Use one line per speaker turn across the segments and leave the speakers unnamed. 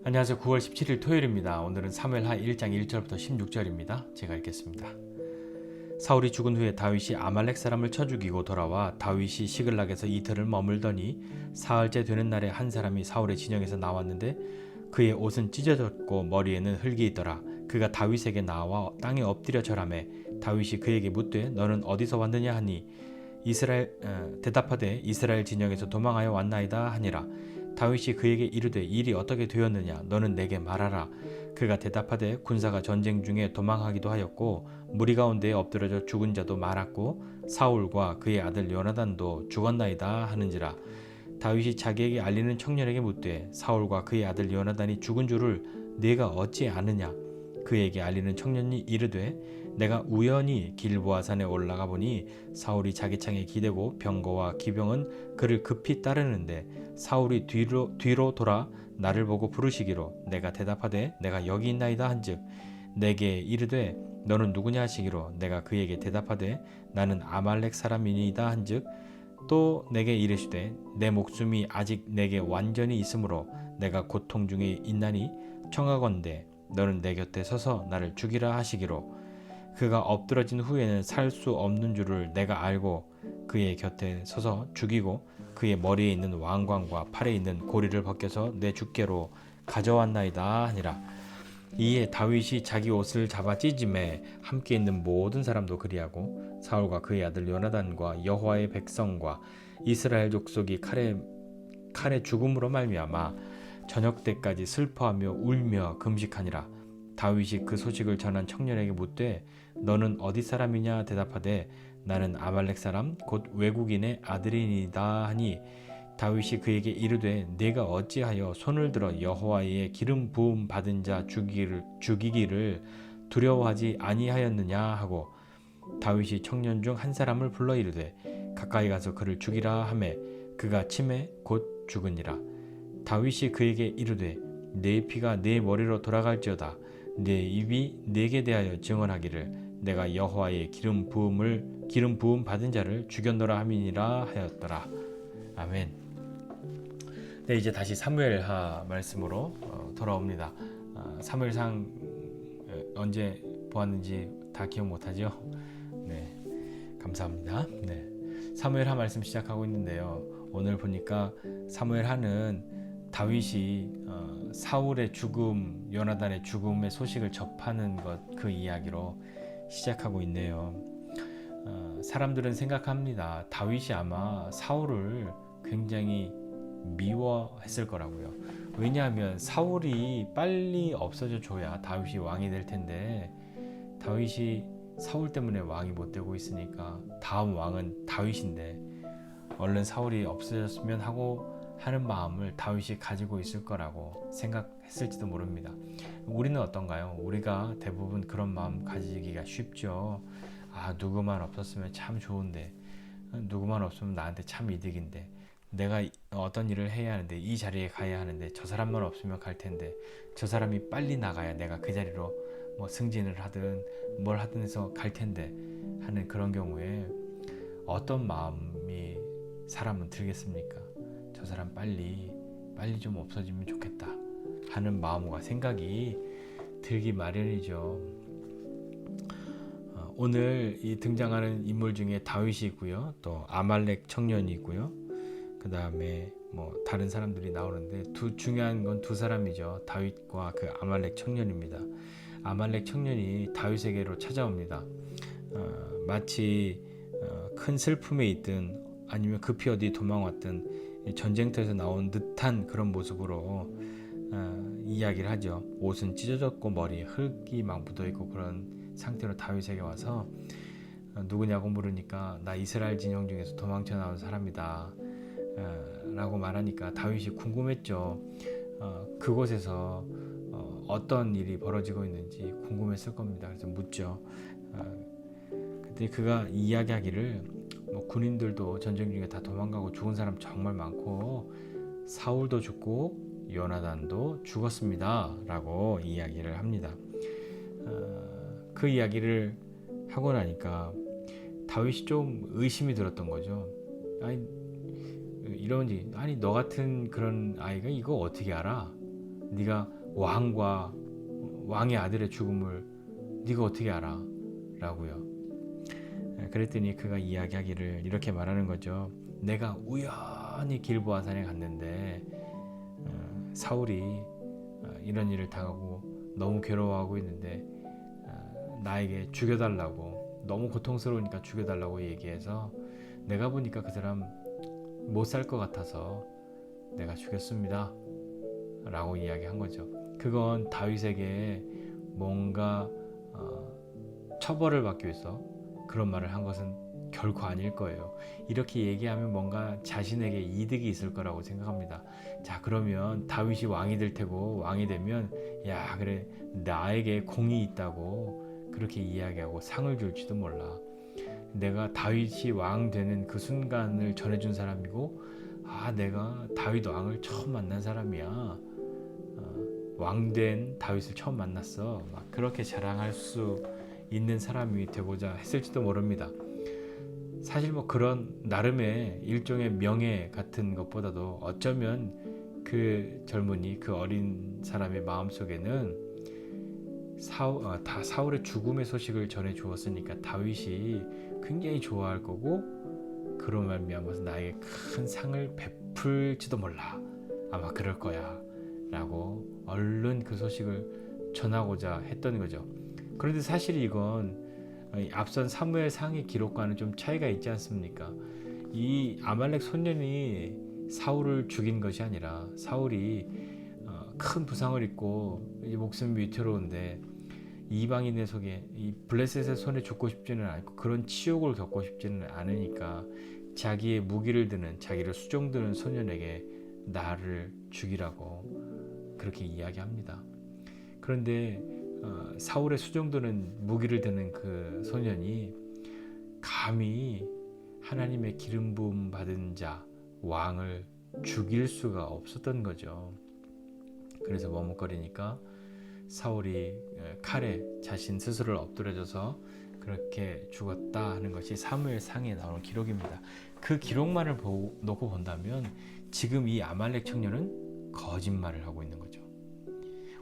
안녕하세요. 9월 17일 토요일입니다. 오늘은 사무엘하 1장 1절부터 16절입니다. 제가 읽겠습니다. 사울이 죽은 후에 다윗이 아말렉 사람을 쳐 죽이고 돌아와 다윗이 시글락에서 이틀을 머물더니 사흘째 되는 날에 한 사람이 사울의 진영에서 나왔는데 그의 옷은 찢어졌고 머리에는 흙이 있더라. 그가 다윗에게 나와 땅에 엎드려 절하매 다윗이 그에게 묻되 너는 어디서 왔느냐 하니 대답하되 이스라엘 진영에서 도망하여 왔나이다 하니라. 다윗이 그에게 이르되 일이 어떻게 되었느냐 너는 내게 말하라. 그가 대답하되 군사가 전쟁 중에 도망하기도 하였고 무리 가운데에 엎드러져 죽은 자도 많았고 사울과 그의 아들 요나단도 죽었나이다 하는지라. 다윗이 자기에게 알리는 청년에게 묻되 사울과 그의 아들 요나단이 죽은 줄을 네가 어찌 아느냐. 그에게 알리는 청년이 이르되 내가 우연히 길보아산에 올라가 보니 사울이 자기 창에 기대고 병거와 기병은 그를 급히 따르는데 사울이 뒤로 돌아 나를 보고 부르시기로 내가 대답하되 내가 여기 있나이다 한즉 내게 이르되 너는 누구냐 하시기로 내가 그에게 대답하되 나는 아말렉 사람이니이다 한즉 또 내게 이르시되 내 목숨이 아직 내게 완전히 있으므로 내가 고통 중에 있나니 청하건대 너는 내 곁에 서서 나를 죽이라 하시기로 그가 엎드러진 후에는 살 수 없는 줄을 내가 알고 그의 곁에 서서 죽이고 그의 머리에 있는 왕관과 팔에 있는 고리를 벗겨서 내 주께로 가져왔나이다 하니라. 이에 다윗이 자기 옷을 잡아 찢음에 함께 있는 모든 사람도 그리하고 사울과 그의 아들 요나단과 여호와의 백성과 이스라엘 족속이 칼의 죽음으로 말미암아 저녁 때까지 슬퍼하며 울며 금식하니라. 다윗이 그 소식을 전한 청년에게 묻되 너는 어디 사람이냐 대답하되 나는 아말렉 사람 곧 외국인의 아들이니이다 하니 다윗이 그에게 이르되 네가 어찌하여 손을 들어 여호와의 기름 부음 받은 자 죽이기를 두려워하지 아니하였느냐 하고 다윗이 청년 중 한 사람을 불러 이르되 가까이 가서 그를 죽이라 하매 그가 치매 곧 죽으니라. 다윗이 그에게 이르되 내 피가 내 머리로 돌아갈지어다 내 입이 내게 대하여 증언하기를 내가 여호와의 기름 부음 받은 자를 죽였노라 함이니라 하였더라. 아멘. 네, 이제 다시 사무엘하 말씀으로 돌아옵니다. 사무엘상 언제 보았는지 다 기억 못하죠? 네, 감사합니다. 네, 사무엘하 말씀 시작하고 있는데요. 오늘 보니까 사무엘하는 다윗이 사울의 죽음, 요나단의 죽음의 소식을 접하는 그 이야기로 시작하고 있네요. 사람들은 생각합니다. 다윗이 아마 사울을 굉장히 미워했을 거라고요. 왜냐하면 사울이 빨리 없어져 줘야 다윗이 왕이 될 텐데 다윗이 사울 때문에 왕이 못 되고 있으니까 다음 왕은 다윗인데 얼른 사울이 없어졌으면 하는 마음을 다윗이 가지고 있을 거라고 생각했을지도 모릅니다. 우리는 어떤가요? 우리가 대부분 그런 마음 가지기가 쉽죠. 누구만 없었으면 참 좋은데, 누구만 없으면 나한테 참 이득인데, 내가 어떤 일을 해야 하는데, 이 자리에 가야 하는데, 저 사람만 없으면 갈 텐데, 저 사람이 빨리 나가야 내가 그 자리로 뭐 승진을 하든 뭘 하든 해서 갈 텐데 하는 그런 경우에 어떤 마음이 사람은 들겠습니까? 저 사람 빨리 좀 없어지면 좋겠다 하는 마음과 생각이 들기 마련이죠. 오늘 이 등장하는 인물 중에 다윗이 있고요, 또 아말렉 청년이 있고요, 그 다음에 뭐 다른 사람들이 나오는데 중요한 건 두 사람이죠. 다윗과 그 아말렉 청년입니다. 아말렉 청년이 다윗에게로 찾아옵니다. 마치 큰 슬픔에 있든 아니면 급히 어디 도망왔든 전쟁터에서 나온 듯한 그런 모습으로 이야기를 하죠. 옷은 찢어졌고 머리에 흙이 막 묻어있고 그런 상태로 다윗에게 와서 누구냐고 물으니까 나 이스라엘 진영 중에서 도망쳐 나온 사람이다 라고 말하니까 다윗이 궁금했죠. 그곳에서 어떤 일이 벌어지고 있는지 궁금했을 겁니다. 그래서 묻죠. 그때 그가 이야기하기를 군인들도 전쟁 중에 다 도망가고 죽은 사람 정말 많고 사울도 죽고 요나단도 죽었습니다 라고 이야기를 합니다. 그 이야기를 하고 나니까 다윗이 좀 의심이 들었던 거죠. 아니 너 같은 그런 아이가 이거 어떻게 알아? 네가 왕의 아들의 죽음을 네가 어떻게 알아? 라고요. 그랬더니 그가 이야기하기를 이렇게 말하는 거죠. 내가 우연히 길보아 산에 갔는데 사울이 이런 일을 당하고 너무 괴로워하고 있는데 나에게 죽여달라고, 너무 고통스러우니까 죽여달라고 얘기해서 내가 보니까 그 사람 못 살 것 같아서 내가 죽였습니다 라고 이야기한 거죠. 그건 다윗에게 뭔가 처벌을 받기 위해서 그런 말을 한 것은 결코 아닐 거예요. 이렇게 얘기하면 뭔가 자신에게 이득이 있을 거라고 생각합니다. 자, 그러면 다윗이 왕이 될 테고, 왕이 되면 야 그래 나에게 공이 있다고 그렇게 이야기하고 상을 줄지도 몰라. 내가 다윗이 왕 되는 그 순간을 전해준 사람이고, 내가 다윗 왕을 처음 만난 사람이야, 왕된 다윗을 처음 만났어, 막 그렇게 자랑할 수 있는 사람이 되고자 했을지도 모릅니다. 사실 뭐 그런 나름의 일종의 명예 같은 것보다도 어쩌면 그 젊은이, 그 어린 사람의 마음속에는 사울의 죽음의 소식을 전해 주었으니까 다윗이 굉장히 좋아할 거고, 그로 말미암아서 나에게 큰 상을 베풀지도 몰라, 아마 그럴 거야 라고 얼른 그 소식을 전하고자 했던 거죠. 그런데 사실 이건 앞선 사무엘 상의 기록과는 좀 차이가 있지 않습니까? 이 아말렉 소년이 사울을 죽인 것이 아니라 사울이 큰 부상을 입고 목숨이 위태로운데 이방인의 속에 이 블레셋의 손에 죽고 싶지는 않고 그런 치욕을 겪고 싶지는 않으니까 자기의 무기를 드는, 자기를 수종드는 소년에게 나를 죽이라고 그렇게 이야기합니다. 그런데 사울의 수종드는 무기를 드는 그 소년이 감히 하나님의 기름 부음 받은 자 왕을 죽일 수가 없었던 거죠. 그래서 머뭇거리니까 사울이 칼에 자신 스스로를 엎드려져서 그렇게 죽었다 하는 것이 사무엘 상에 나오는 기록입니다. 그 기록만을 놓고 본다면 지금 이 아말렉 청년은 거짓말을 하고 있는 거죠.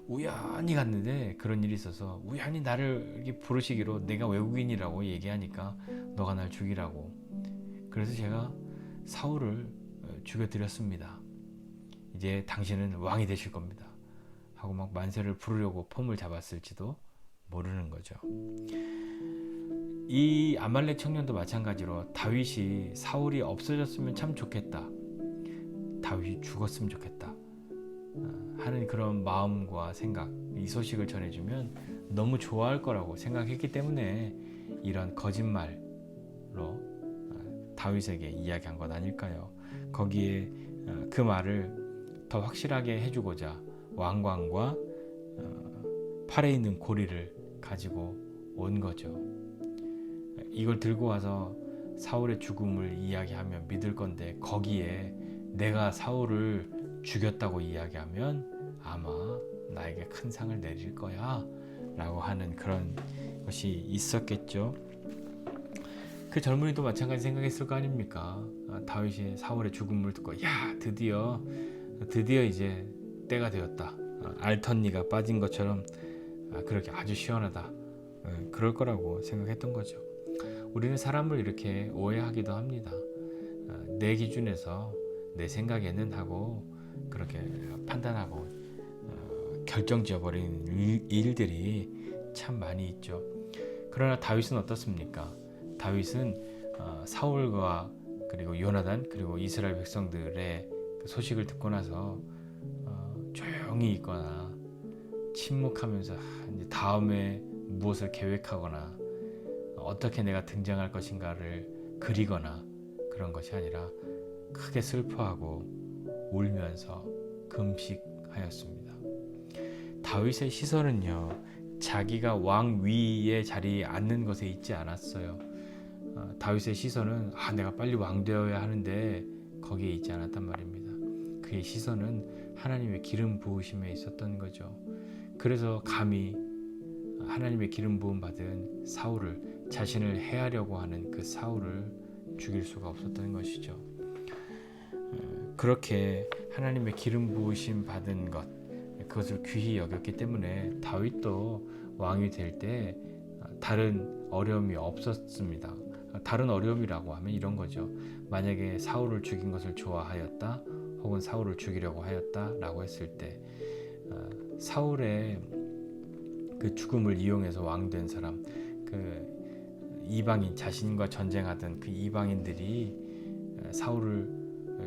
우연히 갔는데 그런 일이 있어서 우연히 나를 이렇게 부르시기로 내가 외국인이라고 얘기하니까 너가 날 죽이라고, 그래서 제가 사울을 죽여드렸습니다. 이제 당신은 왕이 되실 겁니다 하고 막 만세를 부르려고 폼을 잡았을지도 모르는 거죠. 이 아말렉 청년도 마찬가지로 다윗이 사울이 없어졌으면 참 좋겠다, 다윗이 죽었으면 좋겠다 하는 그런 마음과 생각, 이 소식을 전해주면 너무 좋아할 거라고 생각했기 때문에 이런 거짓말로 다윗에게 이야기한 것 아닐까요? 거기에 그 말을 더 확실하게 해주고자 왕관과 팔에 있는 고리를 가지고 온 거죠. 이걸 들고 와서 사울의 죽음을 이야기하면 믿을 건데 거기에 내가 사울을 죽였다고 이야기하면 아마 나에게 큰 상을 내릴 거야 라고 하는 그런 것이 있었겠죠. 그 젊은이도 마찬가지 생각했을 거 아닙니까? 다윗이 사울의 죽음을 듣고 야 드디어 이제 때가 되었다, 알턴니가 빠진 것처럼 그렇게 아주 시원하다, 그럴 거라고 생각했던 거죠. 우리는 사람을 이렇게 오해하기도 합니다. 내 기준에서 내 생각에는 하고 그렇게 판단하고 결정지어버리는 일들이 참 많이 있죠. 그러나 다윗은 어떻습니까? 다윗은 사울과 그리고 요나단 그리고 이스라엘 백성들의 그 소식을 듣고 나서 조용히 있거나 침묵하면서 이제 다음에 무엇을 계획하거나 어떻게 내가 등장할 것인가를 그리거나 그런 것이 아니라 크게 슬퍼하고 울면서 금식하였습니다. 다윗의 시선은요, 자기가 왕 위의 자리에 앉는 것에 있지 않았어요. 다윗의 시선은 내가 빨리 왕 되어야 하는데 거기에 있지 않았단 말입니다. 그의 시선은 하나님의 기름 부으심에 있었던 거죠. 그래서 감히 하나님의 기름 부음 받은 사울을, 자신을 해하려고 하는 그 사울을 죽일 수가 없었던 것이죠. 그렇게 하나님의 기름 부으심 받은 것, 그것을 귀히 여겼기 때문에 다윗도 왕이 될 때 다른 어려움이 없었습니다. 다른 어려움이라고 하면 이런 거죠. 만약에 사울을 죽인 것을 좋아하였다, 혹은 사울을 죽이려고 하였다라고 했을 때 사울의 그 죽음을 이용해서 왕된 사람, 그 이방인, 자신과 전쟁하던 그 이방인들이 사울을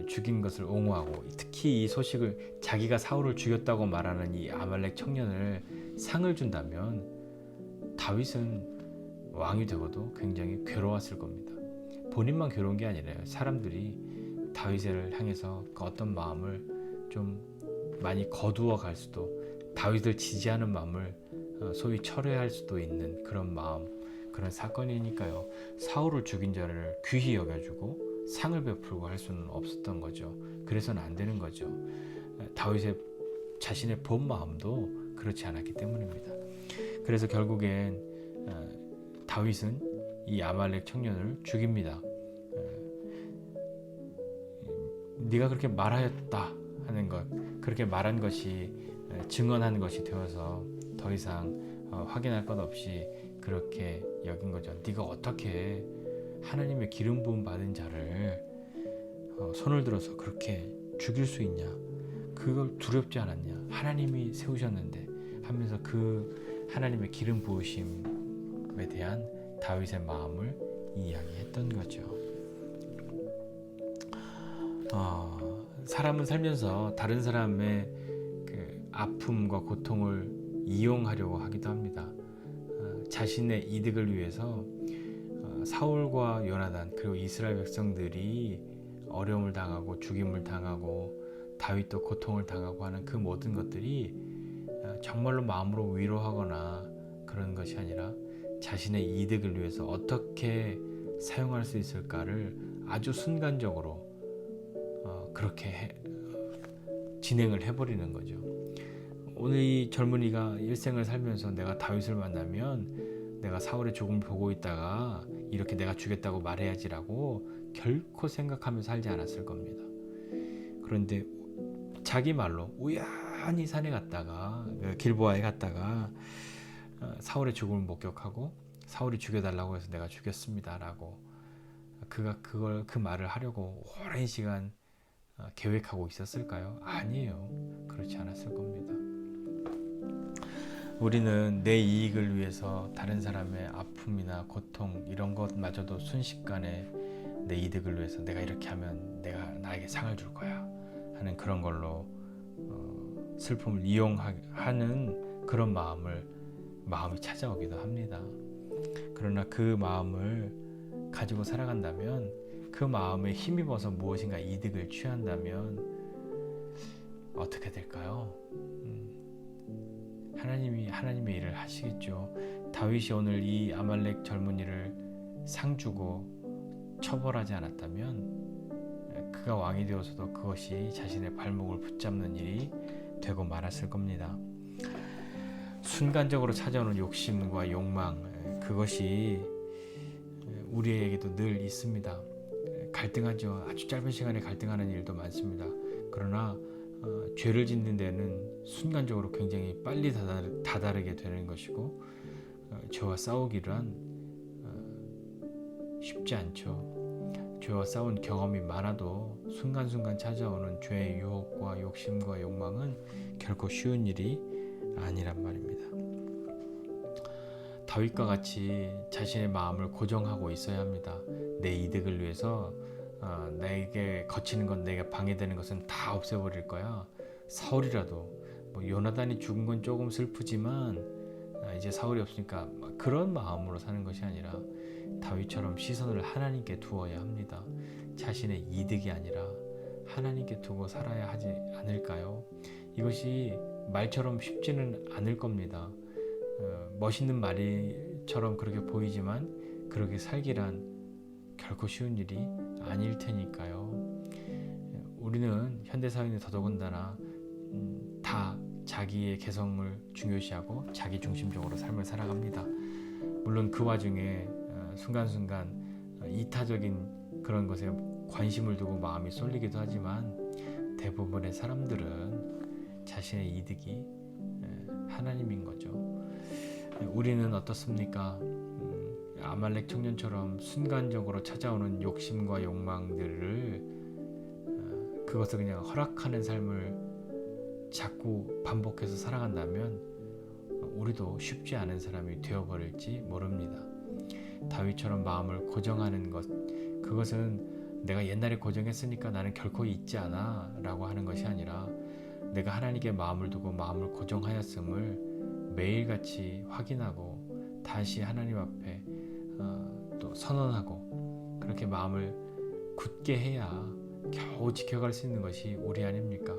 죽인 것을 옹호하고, 특히 이 소식을 자기가 사울을 죽였다고 말하는 이 아말렉 청년을 상을 준다면 다윗은 왕이 되고도 굉장히 괴로웠을 겁니다. 본인만 괴로운 게 아니라요, 사람들이 다윗을 향해서 그 어떤 마음을 좀 많이 거두어 갈 수도, 다윗을 지지하는 마음을 소위 철회할 수도 있는 그런 마음, 그런 사건이니까요. 사울을 죽인 자를 귀히 여겨주고 상을 베풀고 할 수는 없었던 거죠. 그래서는 안 되는 거죠. 다윗의 자신의 본 마음도 그렇지 않았기 때문입니다. 그래서 결국엔 다윗은 이 아말렉 청년을 죽입니다. 네가 그렇게 말하였다 하는 것, 그렇게 말한 것이 증언한 것이 되어서 더 이상 확인할 것 없이 그렇게 여긴 거죠. 네가 어떻게 하나님의 기름 부음 받은 자를 손을 들어서 그렇게 죽일 수 있냐? 그걸 두렵지 않았냐? 하나님이 세우셨는데 하면서 그 하나님의 기름 부으심에 대한 다윗의 마음을 이야기했던 거죠. 사람은 살면서 다른 사람의 그 아픔과 고통을 이용하려고 하기도 합니다. 자신의 이득을 위해서 사울과 요나단, 그리고 이스라엘 백성들이 어려움을 당하고 죽임을 당하고 다윗도 고통을 당하고 하는 그 모든 것들이 정말로 마음으로 위로하거나 그런 것이 아니라 자신의 이득을 위해서 어떻게 사용할 수 있을까를 아주 순간적으로 그렇게 진행을 해버리는 거죠. 오늘 이 젊은이가 일생을 살면서 내가 다윗을 만나면 내가 사울의 죽음을 보고 있다가 이렇게 내가 죽였다고 말해야지라고 결코 생각하며 살지 않았을 겁니다. 그런데 자기 말로 우연히 산에 갔다가, 길보아에 갔다가 사울의 죽음을 목격하고 사울이 죽여달라고 해서 내가 죽였습니다라고 그가 그 말을 하려고 오랜 시간 계획하고 있었을까요? 아니에요. 그렇지 않았을 겁니다. 우리는 내 이익을 위해서 다른 사람의 아픔이나 고통 이런 것마저도 순식간에 내 이득을 위해서 내가 이렇게 하면 내가 나에게 상을 줄 거야 하는 그런 걸로 슬픔을 이용하는 그런 마음이 찾아오기도 합니다. 그러나 그 마음을 가지고 살아간다면, 그 마음에 힘입어서 무엇인가 이득을 취한다면 어떻게 될까요? 하나님이 하나님의 일을 하시겠죠. 다윗이 오늘 이 아말렉 젊은이를 상 주고 처벌하지 않았다면 그가 왕이 되어서도 그것이 자신의 발목을 붙잡는 일이 되고 말았을 겁니다. 순간적으로 찾아오는 욕심과 욕망, 그것이 우리에게도 늘 있습니다. 갈등하죠. 아주 짧은 시간에 갈등하는 일도 많습니다. 그러나 죄를 짓는 데는 순간적으로 굉장히 빨리 다다르게 되는 것이고, 죄와 싸우기란 쉽지 않죠. 죄와 싸운 경험이 많아도 순간순간 찾아오는 죄의 유혹과 욕심과 욕망은 결코 쉬운 일이 아니란 말입니다. 다윗과 같이 자신의 마음을 고정하고 있어야 합니다. 내 이득을 위해서 내게 거치는 건, 내게 방해되는 것은 다 없애버릴 거야. 사울이라도, 요나단이 죽은 건 조금 슬프지만 이제 사울이 없으니까 그런 마음으로 사는 것이 아니라 다윗처럼 시선을 하나님께 두어야 합니다. 자신의 이득이 아니라 하나님께 두고 살아야 하지 않을까요? 이것이 말처럼 쉽지는 않을 겁니다. 멋있는 말처럼 그렇게 보이지만 그렇게 살기란 결코 쉬운 일이 아닐 테니까요. 우리는 현대사회는 더더군다나 다 자기의 개성을 중요시하고 자기 중심적으로 삶을 살아갑니다. 물론 그 와중에 순간순간 이타적인 그런 것에 관심을 두고 마음이 쏠리기도 하지만 대부분의 사람들은 자신의 이득이 하나님인 거죠. 우리는 어떻습니까? 아말렉 청년처럼 순간적으로 찾아오는 욕심과 욕망들을 그것을 그냥 허락하는 삶을 자꾸 반복해서 살아간다면 우리도 쉽지 않은 사람이 되어버릴지 모릅니다. 다윗처럼 마음을 고정하는 것, 그것은 내가 옛날에 고정했으니까 나는 결코 잊지 않아 라고 하는 것이 아니라 내가 하나님께 마음을 두고 마음을 고정하였음을 매일같이 확인하고 다시 하나님 앞에 또 선언하고 그렇게 마음을 굳게 해야 겨우 지켜갈 수 있는 것이 우리 아닙니까?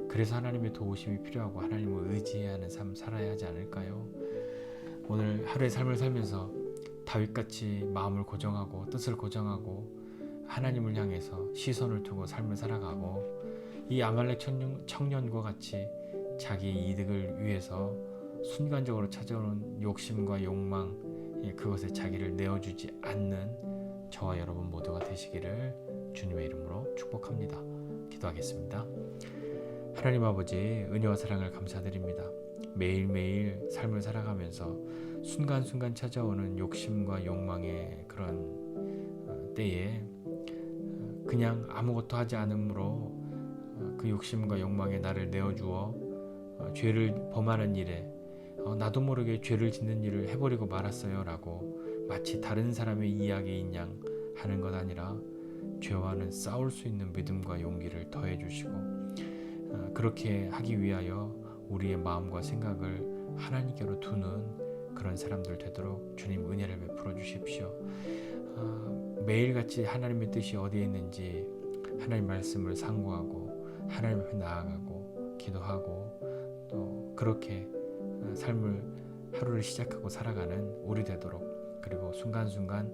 그래서 하나님의 도우심이 필요하고 하나님을 의지해야 하는 삶 살아야 하지 않을까요? 오늘 하루의 삶을 살면서 다윗같이 마음을 고정하고 뜻을 고정하고 하나님을 향해서 시선을 두고 삶을 살아가고 이 아말렉 청년과 같이 자기의 이득을 위해서 순간적으로 찾아오는 욕심과 욕망 그것에 자기를 내어주지 않는 저와 여러분 모두가 되시기를 주님의 이름으로 축복합니다. 기도하겠습니다. 하나님 아버지 은혜와 사랑을 감사드립니다. 매일매일 삶을 살아가면서 순간순간 찾아오는 욕심과 욕망의 그런 때에 그냥 아무것도 하지 않으므로 그 욕심과 욕망에 나를 내어주어 죄를 범하는 일에 나도 모르게 죄를 짓는 일을 해버리고 말았어요 라고 마치 다른 사람의 이야기인 양 하는 것 아니라 죄와는 싸울 수 있는 믿음과 용기를 더해 주시고 그렇게 하기 위하여 우리의 마음과 생각을 하나님께로 두는 그런 사람들 되도록 주님 은혜를 베풀어 주십시오. 매일같이 하나님의 뜻이 어디에 있는지 하나님 말씀을 상고하고 하나님 앞에 나아가고 기도하고 또 그렇게 삶을 하루를 시작하고 살아가는 우리 되도록 그리고 순간순간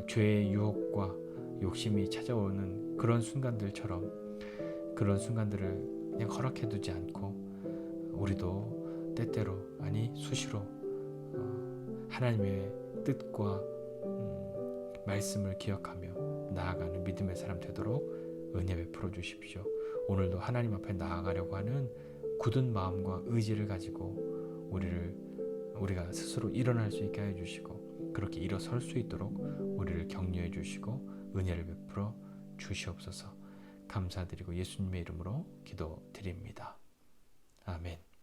죄의 유혹과 욕심이 찾아오는 그런 순간들처럼 그런 순간들을 그냥 허락해 두지 않고 우리도 때때로 아니 수시로 하나님의 뜻과 말씀을 기억하며 나아가는 믿음의 사람 되도록 은혜 베풀어 주십시오. 오늘도 하나님 앞에 나아가려고 하는 굳은 마음과 의지를 가지고 우리가 스스로 일어날 수 있게 해 주시고 그렇게 일어설 수 있도록 우리를 격려해 주시고 은혜를 베풀어 주시옵소서. 감사드리고 예수님의 이름으로 기도드립니다. 아멘.